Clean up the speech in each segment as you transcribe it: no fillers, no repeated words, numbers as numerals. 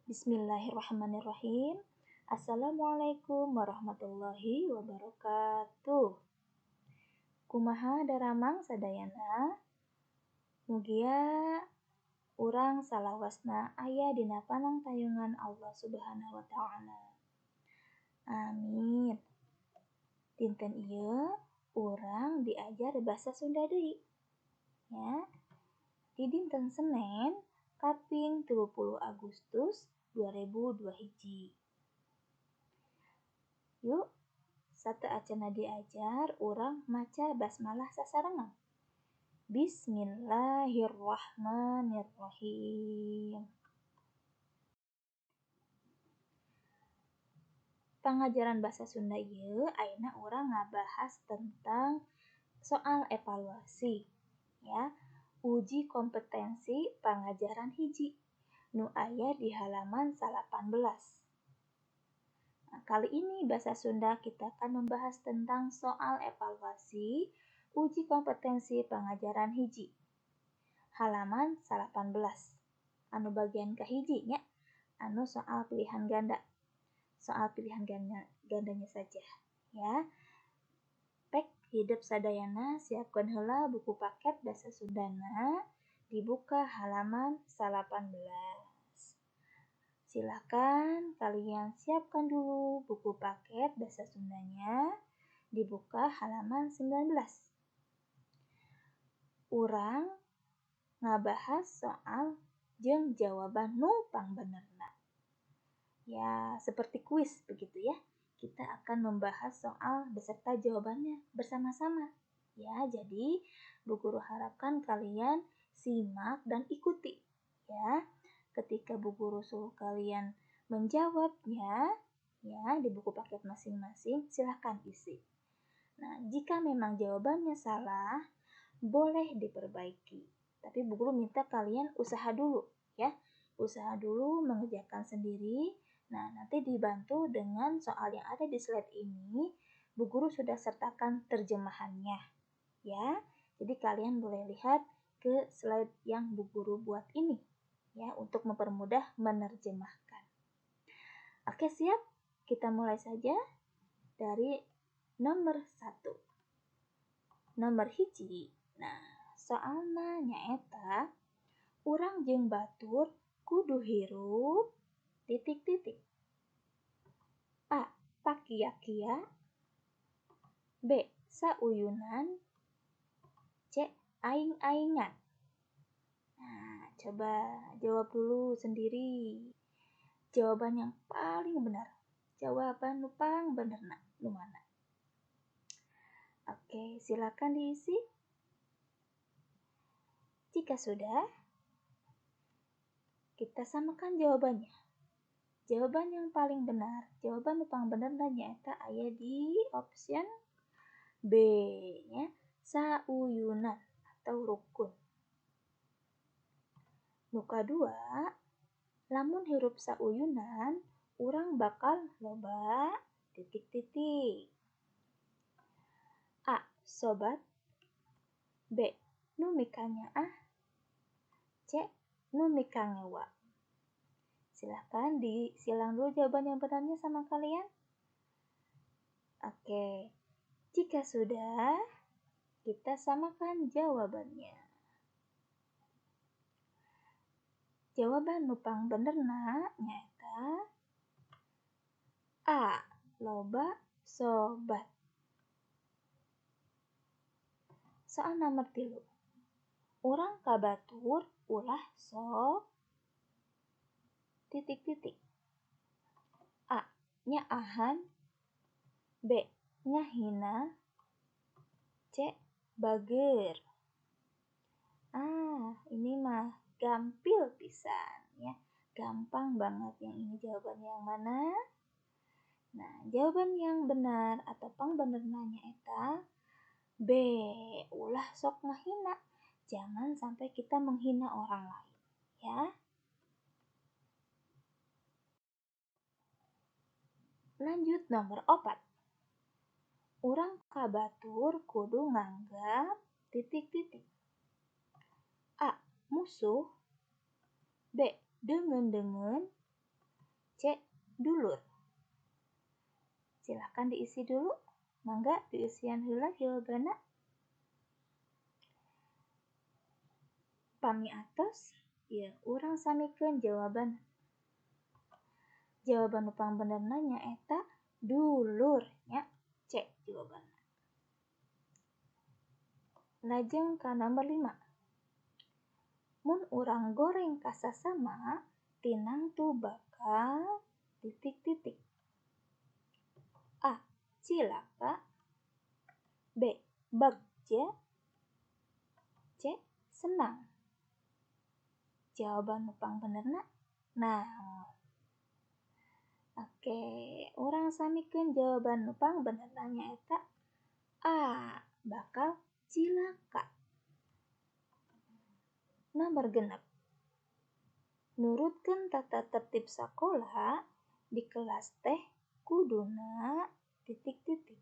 Bismillahirrahmanirrahim. Assalamualaikum warahmatullahi wabarakatuh. Kumaha daramang sadayana? Mugia urang salawasna aya dina panangtayungan Allah Subhanahu wa taala. Amin. Dinten ieu urang diajar basa Sunda deui. Ya. Di dinten Senen kaping 30 Agustus 2002 hiji. Yuk, sateacana diajar urang maca basmalah sasarengan. Bismillahirrahmanirrahim. Pangajaran bahasa Sunda ieu ayeuna urang ngabahas tentang soal evaluasi, ya. Uji kompetensi pangajaran hiji nu aya di halaman 18. Nah, kali ini bahasa Sunda kita akan membahas tentang soal evaluasi uji kompetensi pangajaran hiji. Halaman 18. Anu bagian kahiji nya, anu soal pilihan ganda. Soal pilihan gandanya saja, ya. Pek hidup sadayana siapkan heula buku paket bahasa Sundana, dibuka halaman 18. Silakan kalian siapkan dulu buku paket bahasa Sundanya, dibuka halaman 19. Urang ngabahas soal jeung jawaban nu pangbenerna. Ya, seperti kuis begitu ya. Kita akan membahas soal beserta jawabannya bersama-sama. Ya, jadi Bu Guru harapkan kalian simak dan ikuti. Ya, ketika Bu Guru suruh kalian menjawabnya, ya, di buku paket masing-masing silahkan isi. Nah, jika memang jawabannya salah, boleh diperbaiki. Tapi Bu Guru minta kalian usaha dulu, ya. Usaha dulu mengerjakan sendiri. Nah, nanti dibantu dengan soal yang ada di slide ini, Bu Guru sudah sertakan terjemahannya. Ya, jadi kalian boleh lihat ke slide yang Bu Guru buat ini, ya, untuk mempermudah menerjemahkan. Oke, siap? Kita mulai saja dari nomor 1. Nomor hiji. Nah, soalna nyaeta urang jeung batur kudu hirup ... A. Pakia-kia. B. Sauyunan. C. Aing-aingan. Nah, coba jawab dulu sendiri. Jawaban yang paling benar. Jawaban nu pangbenerna nu mana? Oke, silakan diisi. Jika sudah, kita samakan jawabannya. Jawaban yang paling benar, jawaban nu pangbenerna nyaeta aya di option B, nya, sauyunan atau rukun. Nu kadua, lamun hirup sauyunan, urang bakal loba ... A. Sobat. B. Nu mika nyaah. C. Nu mika ngewa. Silahkan disilang dulu jawaban yang benarnya sama kalian. Oke, jika sudah, kita samakan jawabannya. Jawaban nu pangbenerna nyaeta A. Loba sobat. Soal nomor 3. Urang kabatur ulah sok ... A. Nyaahan. B. Ngahina. C. Bager. Ini mah gampil pisan, ya. Gampang banget. Yang ini jawaban yang mana? Nah, jawaban yang benar atau pangbenerna nyaeta B. Ulah sok ngahina. Jangan sampai kita menghina orang lain, ya. Lanjut nomor 4. Urang kabatur kudu nganggap ... A. Musuh. B. Deungeun-deungeun. dulur. Silahkan diisi dulu. Mangga diisian heula jawabanna. Pami atos, ya urang samikeun jawaban. Jawaban nu pangbenerna nyaeta dulur nya. C jawabanna. Lajeng ka nomor 5. Mun urang goreng kasasama, tinang tu bakal titik-titik. A. Cilaka. B. Bagja. C. Senang. Jawaban nu pangbenerna naon? Oke, urang samikeun jawaban nu pangbenerna nyaeta A. Bakal cilaka. Nomor 6. Nurutkeun tata tertib sakola di kelas teh kuduna titik-titik.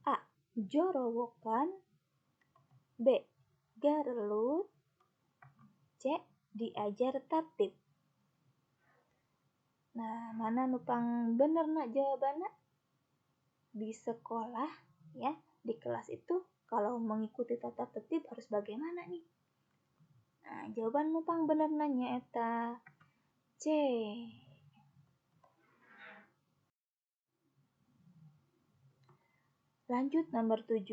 A. Jorowokan. B. Garelut. C. Diajar tertib. Nah, mana nu pangbenerna jawabanna? Di sekolah ya, di kelas itu kalau mengikuti tata tertib harus bagaimana nih? Nah, jawaban nu pangbenerna nyaeta C. Lanjut nomor 7.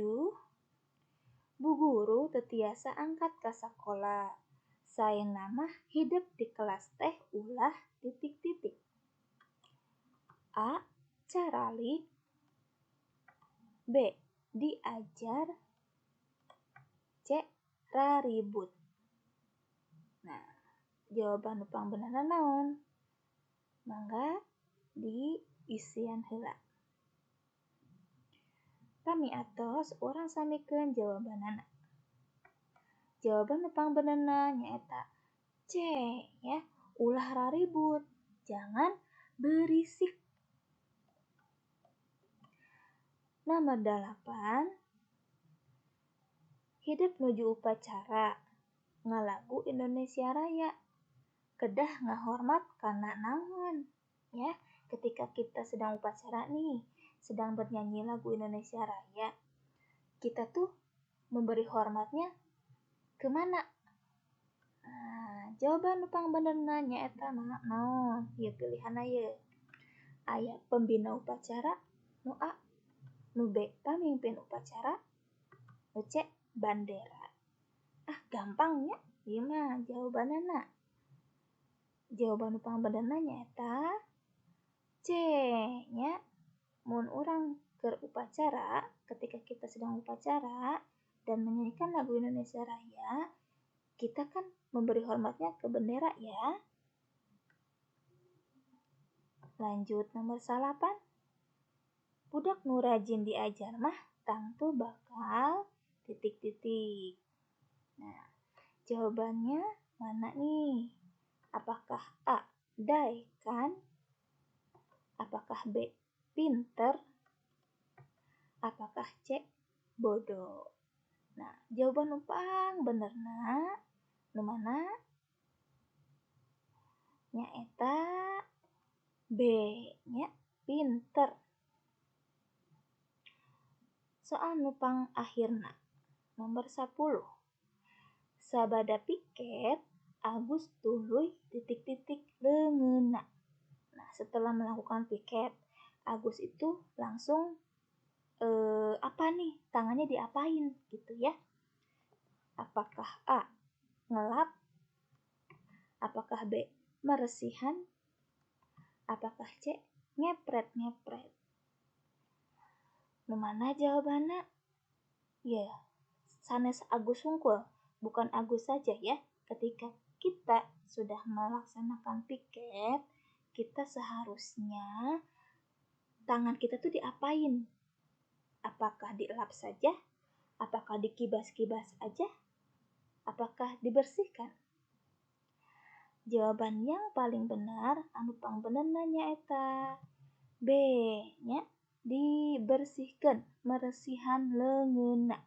Bu guru teu tiasa angkat ka sakola. Saena mah hidup di kelas teh ulah titik-titik. A. Caralik. B. Diajar. C. Raribut. Nah, jawaban nu pangbenerna naon? Mangga diisian heula. Pami atos urang samikeun jawabanana. Jawaban nu pangbenerna nyaeta C ya, ulah raribut, jangan berisik. Nomor 8. Hidup nuju upacara ngalagu Indonesia Raya. Kedah ngahormat kana naon? Ya, ketika kita sedang upacara nih, sedang bernyanyi lagu Indonesia Raya, kita tuh memberi hormatnya kemana? Nah, jawaban nu pangbenerna nyaeta naon? Ieu pilihan ieu. Aya pembina upacara nu A, nu B pamimpin upacara, nu C bandera. Gampang nya, ieu mah jawabanana. Jawaban nu pangbenerna nyaeta C nya. Mun urang keur upacara, ketika kita sedang upacara dan menyanyikan lagu Indonesia Raya, kita kan memberi hormatnya ke bendera ya. Lanjut nomor 8. Budak nu rajin diajar mah tangtu bakal titik-titik. Nah, jawabannya mana nih? Apakah A. Daekan? Apakah B. Pinter? Apakah C. Bodoh? Nah, jawaban nu pangbenerna nu mana? Nyaeta B nya, pinter. Soal nu pangakhirna nomor 10. Sabada piket Agus tuluy titik-titik leungeunna. Nah, setelah melakukan piket, Agus itu langsung apa nih? Tangannya diapain gitu ya? Apakah A. Ngelap? Apakah B. Meresihan? Apakah C. Ngepret-ngepret? Nu mana jawabanna? Ya, sanes Agus hungkul, bukan Agus saja ya. Ketika kita sudah melaksanakan piket, kita seharusnya tangan kita tuh diapain? Apakah dielap saja? Apakah dikibas-kibas aja? Apakah dibersihkan? Jawaban yang paling benar anu pangbenerna nyaeta B nya, dibersihkan, meresihan leungeunna.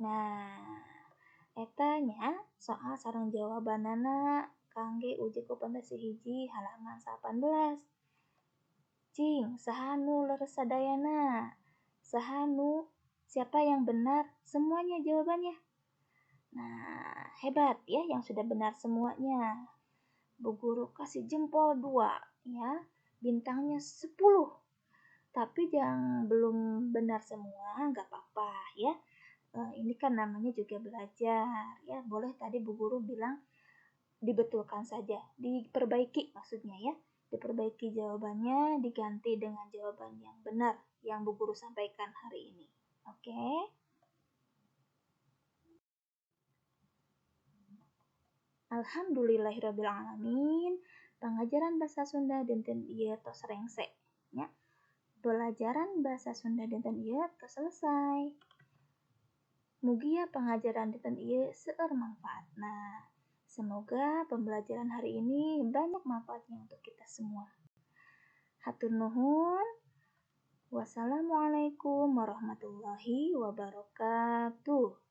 Nah, eta nya soal sareng jawabanana kangge uji kompetensi hiji halaman 18. Cing, sahanu leres sadayana. Sahanu, siapa yang benar? Semuanya jawabannya. Nah, hebat ya yang sudah benar semuanya. Bu Guru kasih jempol 2 ya. Bintangnya 10. Tapi yang belum benar semua nggak apa-apa ya. Ini kan namanya juga belajar ya. Boleh tadi Bu Guru bilang dibetulkan saja, diperbaiki maksudnya ya. Diperbaiki jawabannya, diganti dengan jawaban yang benar yang Bu Guru sampaikan hari ini. Oke? Alhamdulillahirrabbilalamin. Pengajaran bahasa Sunda dinten ieu tos rengse nya. Pelajaran bahasa Sunda dinten ieu tos selesai. Mugia pengajaran dinten ieu seueur manfaatna. Semoga pembelajaran hari ini banyak manfaatnya untuk kita semua. Hatur nuhun. Wassalamualaikum warahmatullahi wabarakatuh.